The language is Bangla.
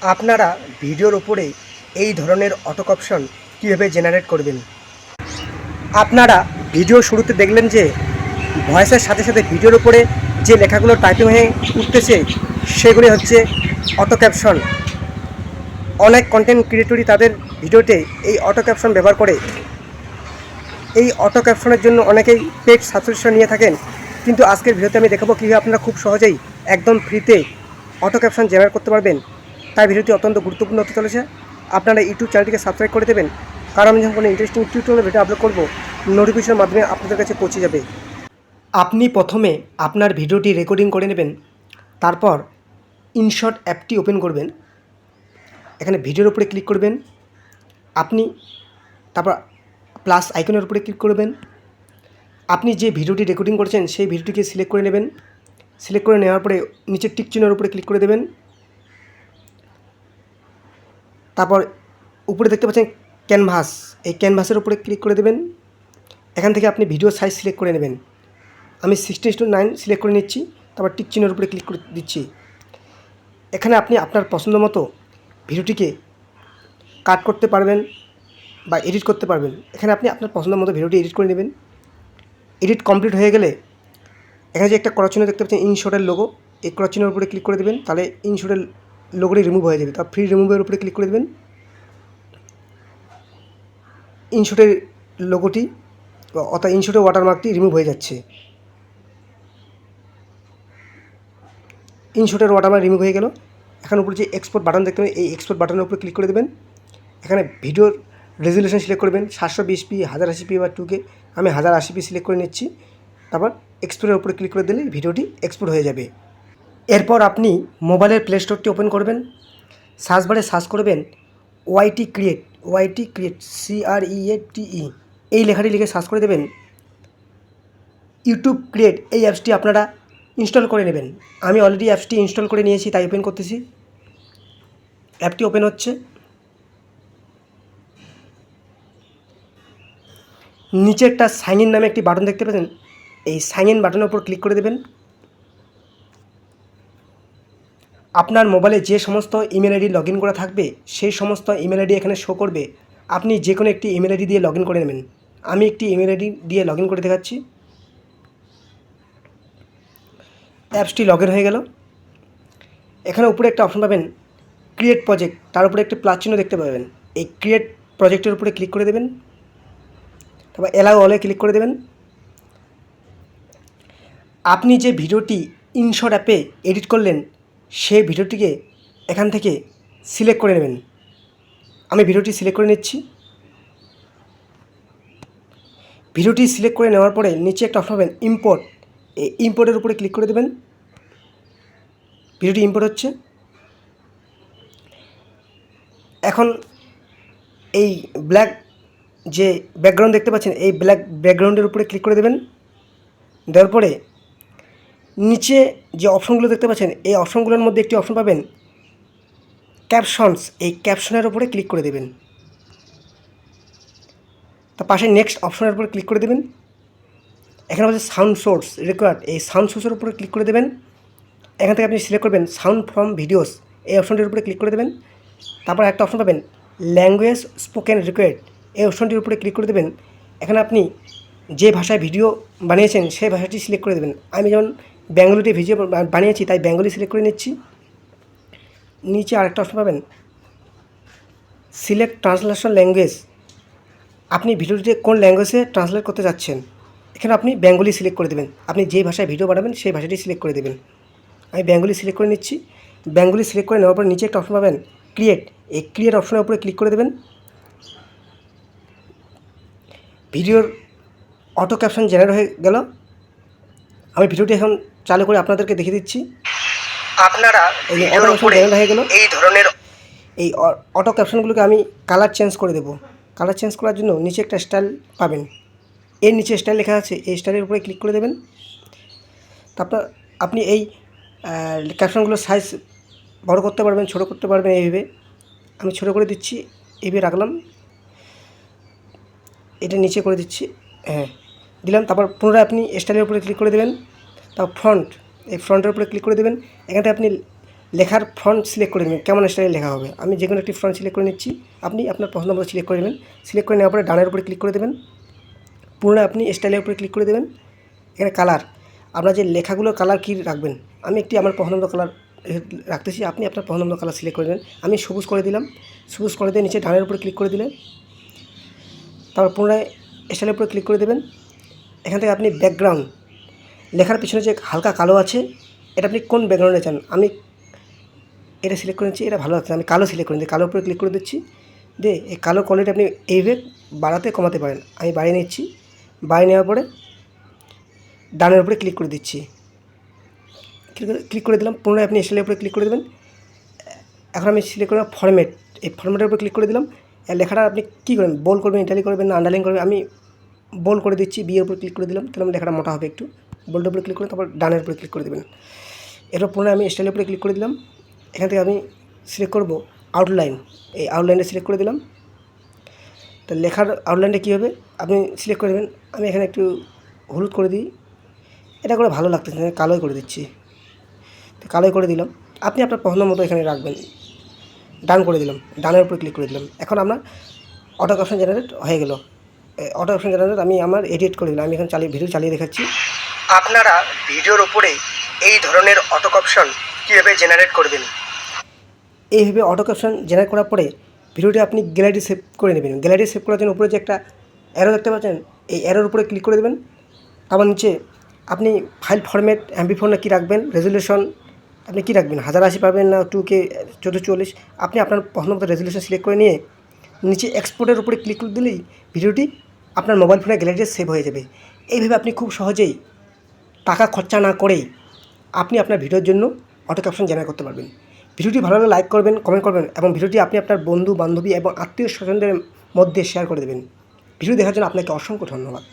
আপনারা ভিডিওর উপরে এই ধরনের অটো অপশন কীভাবে জেনারেট করবেন। আপনারা ভিডিও শুরুতে দেখলেন যে ভয়েসের সাথে সাথে ভিডিওর উপরে যে লেখাগুলো টাইপিং হয়ে উঠতেছে সেগুলি হচ্ছে অটো ক্যাপশন। অনেক কন্টেন্ট ক্রিয়েটরই তাদের ভিডিওতে এই অটো ক্যাপশন ব্যবহার করে। এই অটো ক্যাপশনের জন্য অনেকেই পেড সাবস্ক্রিপশন নিয়ে থাকেন, কিন্তু আজকের ভিডিওতে আমি দেখাবো কীভাবে আপনারা খুব সহজেই একদম ফ্রিতে অটো ক্যাপশন জেনারেট করতে পারবেন। তাই ভিডিওটি অত্যন্ত গুরুত্বপূর্ণ হতে চলেছে। আপনারা ইউটিউব চ্যানেলটিকে সাবস্ক্রাইব করে দেবেন, কারণ আমি যখন কোনো ইন্টারেস্টিং টিউটোরিয়াল ভিডিও আপলোড করবো নোটিফিকেশনের মাধ্যমে আপনাদের কাছে পৌঁছে যাবে। আপনি প্রথমে আপনার ভিডিওটি রেকর্ডিং করে নেবেন, তারপর ইনশট অ্যাপটি ওপেন করবেন। এখানে ভিডিওর উপরে ক্লিক করবেন, আপনি তারপর প্লাস আইকনের উপরে ক্লিক করবেন। আপনি যে ভিডিওটি রেকর্ডিং করেছেন সেই ভিডিওটিকে সিলেক্ট করে নেবেন। সিলেক্ট করে নেওয়ার পরে নিচের টিক চিহ্নের উপরে ক্লিক করে দেবেন। তারপর উপরে দেখতে পাচ্ছেন ক্যানভাস, এই ক্যানভাসের উপরে ক্লিক করে দেবেন। এখান থেকে আপনি ভিডিও সাইজ সিলেক্ট করে নেবেন। আমি 16:9 সিলেক্ট করে নিচ্ছি, তারপর টিক চিহ্নের উপরে ক্লিক করে দিচ্ছি। এখানে আপনি আপনার পছন্দ মতো ভিডিওটিকে কাট করতে পারবেন বা এডিট করতে পারবেন। এখানে আপনি আপনার পছন্দ মতো ভিডিওটি এডিট করে নেবেন। এডিট কমপ্লিট হয়ে গেলে এখানে যে একটা ক্রস চিহ্ন দেখতে পাচ্ছেন ইনশটের লোগো, এই ক্রস চিহ্নের উপরে ক্লিক করে দেবেন, তাহলে ইনশটের লোগোটি রিমুভ হয়ে যাবে। তারপর ফ্রি রিমুভের উপরে ক্লিক করে দেবেন। ইনশটের লোগোটি অর্থাৎ ইনশটের ওয়াটারমার্কটি রিমুভ হয়ে যাচ্ছে। ইনশটের ওয়াটারমার্ক রিমুভ হয়ে গেল। এখন উপরে যে এক্সপোর্ট বাটন দেখতে পাবেন, এই এক্সপোর্ট বাটনের উপরে ক্লিক করে দেবেন। এখানে ভিডিওর রেজুলেশন সিলেক্ট করবেন 720p, 1080p বা 2K। আমি 1080p সিলেক্ট করে নিচ্ছি। তারপর এক্সপোর্টের উপরে ক্লিক করে দিলে ভিডিওটি এক্সপোর্ট হয়ে যাবে। এরপর আপনি মোবাইলের প্লে স্টোরটি ওপেন করবেন, সার্চ বারে সার্চ করবেন ওয়াইটি ক্রিয়েট, CREATE, এই লেখাটি লিখে সার্চ করে দেবেন। ইউটিউব ক্রিয়েট এই অ্যাপসটি আপনারা ইনস্টল করে নেবেন। আমি অলরেডি অ্যাপসটি ইনস্টল করে নিয়েছি, তাই ওপেন করতেছি। অ্যাপটি ওপেন হচ্ছে। নিচে একটা সাইন ইন নামে একটি বাটন দেখতে পাচ্ছেন, এই সাইন ইন বাটনের উপর ক্লিক করে দেবেন। আপনার মোবাইলে যে সমস্ত ইমেল আইডি লগ ইন করা থাকবে সেই সমস্ত ইমেল আইডি এখানে শো করবে। আপনি যে কোনো একটি ইমেল আইডি দিয়ে লগ ইন করে নেবেন। আমি একটি ইমেল আইডি দিয়ে লগ ইন করে দেখাচ্ছি। অ্যাপসটি লগ ইন হয়ে গেল। এখানে উপরে একটা অপশন পাবেন ক্রিয়েট প্রজেক্ট, তার উপরে একটি প্লাস চিহ্ন দেখতে পাবেন। এই ক্রিয়েট প্রজেক্টের উপরে ক্লিক করে দেবেন, তারপর অ্যালাউ অলে ক্লিক করে দেবেন। আপনি যে ভিডিওটি ইনশট অ্যাপে এডিট করলেন সেই ভিডিওটিকে এখান থেকে সিলেক্ট করে নেবেন। আমি ভিডিওটি সিলেক্ট করে নিচ্ছি। ভিডিওটি সিলেক্ট করে নেওয়ার পরে নিচে একটা অপশন পাবেন ইম্পোর্ট, এই ইম্পোর্টের উপরে ক্লিক করে দেবেন। ভিডিওটি ইম্পোর্ট হচ্ছে। এখন এই ব্ল্যাক যে ব্যাকগ্রাউন্ড দেখতে পাচ্ছেন, এই ব্ল্যাক ব্যাকগ্রাউন্ডের উপরে ক্লিক করে দেবেন। দেওয়ার পরে নিচে যে অপশনগুলো দেখতে পাচ্ছেন এই অপশনগুলোর মধ্যে একটি অপশন পাবেন ক্যাপশনস, এই ক্যাপশনের উপরে ক্লিক করে দেবেন। তার পাশে নেক্সট অপশনের উপরে ক্লিক করে দেবেন। এখানে হচ্ছে সাউন্ড সোর্স রেকর্ড, এই সাউন্ড সোর্সের উপরে ক্লিক করে দেবেন। এখান থেকে আপনি সিলেক্ট করবেন সাউন্ড ফ্রম ভিডিওস, এই অপশনটির উপরে ক্লিক করে দেবেন। তারপর একটা অপশন পাবেন ল্যাঙ্গুয়েজ স্পোকেন রেকর্ড, এই অপশনটির উপরে ক্লিক করে দেবেন। এখানে আপনি যে ভাষায় ভিডিও বানিয়েছেন সেই ভাষাটি সিলেক্ট করে দেবেন। আমি যেমন বেঙ্গলিতে ভিডিও বানিয়েছি তাই বেঙ্গলি সিলেক্ট করে নিচ্ছি। নিচে আরেকটা অপশন পাবেন সিলেক্ট ট্রান্সলেশন ল্যাঙ্গুয়েজ, আপনি ভিডিওটিতে কোন ল্যাঙ্গুয়েজে ট্রান্সলেট করতে যাচ্ছেন। এখানে আপনি বেঙ্গলি সিলেক্ট করে দেবেন। আপনি যে ভাষায় ভিডিও বানাবেন সেই ভাষাটি সিলেক্ট করে দেবেন। আমি বেঙ্গলি সিলেক্ট করে নিচ্ছি। বেঙ্গলি সিলেক্ট করে নেওয়ার পর নিচে একটা অপশন পাবেন ক্রিয়েট, এই ক্রিয়েট অপশনের উপরে ক্লিক করে দেবেন। ভিডিওর অটো ক্যাপশন জেনারেট হয়ে গেল। আমি ভিডিওটি এখন চালু করে আপনাদেরকে দেখিয়ে দিচ্ছি। আপনারা এই অটো ক্যাপশন জেনারেট হয়ে গেল। এই ধরনের এই অটো ক্যাপশনগুলোকে আমি কালার চেঞ্জ করে দেবো। কালার চেঞ্জ করার জন্য নিচে একটা স্টাইল পাবেন, এর নিচে স্টাইল লেখা আছে, এই স্টাইলের উপরে ক্লিক করে দেবেন। তারপর আপনি এই ক্যাপশনগুলোর সাইজ বড় করতে পারবেন, ছোটো করতে পারবেন। এইভাবে আমি ছোটো করে দিচ্ছি, এইভাবে রাখলাম, এটা নিচে করে দিচ্ছি, হ্যাঁ দিলাম। তারপর পুনরায় আপনি স্টাইলের উপরে ক্লিক করে দেবেন। তারপর ফ্রন্ট, এই ফ্রন্টের উপরে ক্লিক করে দেবেন। এখানে আপনি লেখার ফন্ট সিলেক্ট করে নেবেন, কেমন স্টাইলে লেখা হবে। আমি যে কোনো একটি ফন্ট সিলেক্ট করে নিচ্ছি, আপনি আপনার পছন্দ মতো সিলেক্ট করে নেবেন। সিলেক্ট করে নেওয়ার পরে ডানের উপরে ক্লিক করে দেবেন, পুনরায় আপনি স্টাইলের উপরে ক্লিক করে দেবেন। এখানে কালার, আপনার যে লেখাগুলোর কালার কী রাখবেন, আমি একটি আমার পছন্দ কালার রাখতেছি, আপনি আপনার পছন্দ কালার সিলেক্ট করে দেবেন। আমি সবুজ করে দিলাম, সবুজ করে দিয়ে নিচে ডানের উপরে ক্লিক করে দিলেন, তারপর পুনরায় স্টাইলের উপরে ক্লিক করে দেবেন। এখান থেকে আপনি ব্যাকগ্রাউন্ড, লেখার পিছনে যে হালকা কালো আছে, এটা আপনি কোন ব্যাকগ্রাউন্ডে চান, আমি এটা সিলেক্ট করে নিচ্ছি, এটা ভালো লাগছে, আমি কালো সিলেক্ট করে নিচ্ছি, কালোর উপরে ক্লিক করে দিচ্ছি। দিয়ে এই কালো কোয়ালিটি আপনি এইভাবে বাড়াতে কমাতে পারেন। আমি বাড়িয়ে নিচ্ছি, বাড়িয়ে নেওয়ার পরে ডানের উপরে ক্লিক করে দিচ্ছি, ক্লিক করে দিলাম। পুনরায় আপনি স্টাইলের উপরে ক্লিক করে দেবেন। এখন আমি সিলেক্ট করলাম ফরম্যাট, এই ফরম্যাটের উপরে ক্লিক করে দিলাম। লেখাটা আপনি কী করবেন, বোল্ড করবেন, ইটালিক করবেন না আন্ডারলাইন করবেন, আমি বোল্ড করে দিচ্ছি, বিয়ের উপরে ক্লিক করে দিলাম, তাহলে লেখাটা মোটা হবে একটু। বোল্ডের উপরে ক্লিক করে তারপর ডানের উপরে ক্লিক করে দেবেন। এরপর পুনরায় আমি স্টাইলের উপরে ক্লিক করে দিলাম। এখান থেকে আমি সিলেক্ট করব আউটলাইন, এই আউটলাইনটা সিলেক্ট করে দিলাম। তো লেখার আউটলাইনটা কী হবে আপনি সিলেক্ট করে দেবেন। আমি এখানে একটু হলুদ করে দিই, এটা করে ভালো লাগতেছে না, কালোই করে দিচ্ছি। তো কালোই করে দিলাম, আপনি আপনার পছন্দ মতো এখানে রাখবেন। ডান করে দিলাম, ডানের উপরে ক্লিক করে দিলাম। এখন আপনার অটো ক্যাপশন জেনারেট হয়ে গেল। অটো ক্যাপশন জেনারেট আমি আমার এডিট করে দিলাম, আমি এখন ভিডিও চালিয়ে দেখাচ্ছি। আপনারা ভিডিওর উপরে এই ধরনের অটো ক্যাপশন কীভাবে জেনারেট করবেন, এইভাবে অটো ক্যাপশন জেনারেট করার পরে ভিডিওটি আপনি গ্যালারি সেভ করে নেবেন। গ্যালারি সেভ করার জন্য উপরে যে একটা অ্যারো দেখতে পাচ্ছেন, এই অ্যারোর উপরে ক্লিক করে দেবেন। তারপর নিচে আপনি ফাইল ফরম্যাট MP4 না কী রাখবেন, রেজুলেশন আপনি কী রাখবেন, 1080 পাবেন না 2K 1440, আপনি আপনার পছন্দ মতো রেজুলেশন সিলেক্ট করে নিয়ে নিচে এক্সপোর্টের উপরে ক্লিক করে দিলেই ভিডিওটি আপনার মোবাইল ফোনে গ্যালারিতে সেভ হয়ে যাবে। এইভাবে আপনি খুব সহজেই টাকা খরচা না করেই আপনি আপনার ভিডিওর জন্য অটো ক্যাপশন জেনারেট করতে পারবেন। ভিডিওটি ভালো লাগলে লাইক করবেন, কমেন্ট করবেন এবং ভিডিওটি আপনি আপনার বন্ধু বান্ধবী এবং আত্মীয় স্বজনদের মধ্যে শেয়ার করে দেবেন। ভিডিও দেখার জন্য আপনাকে অসংখ্য ধন্যবাদ।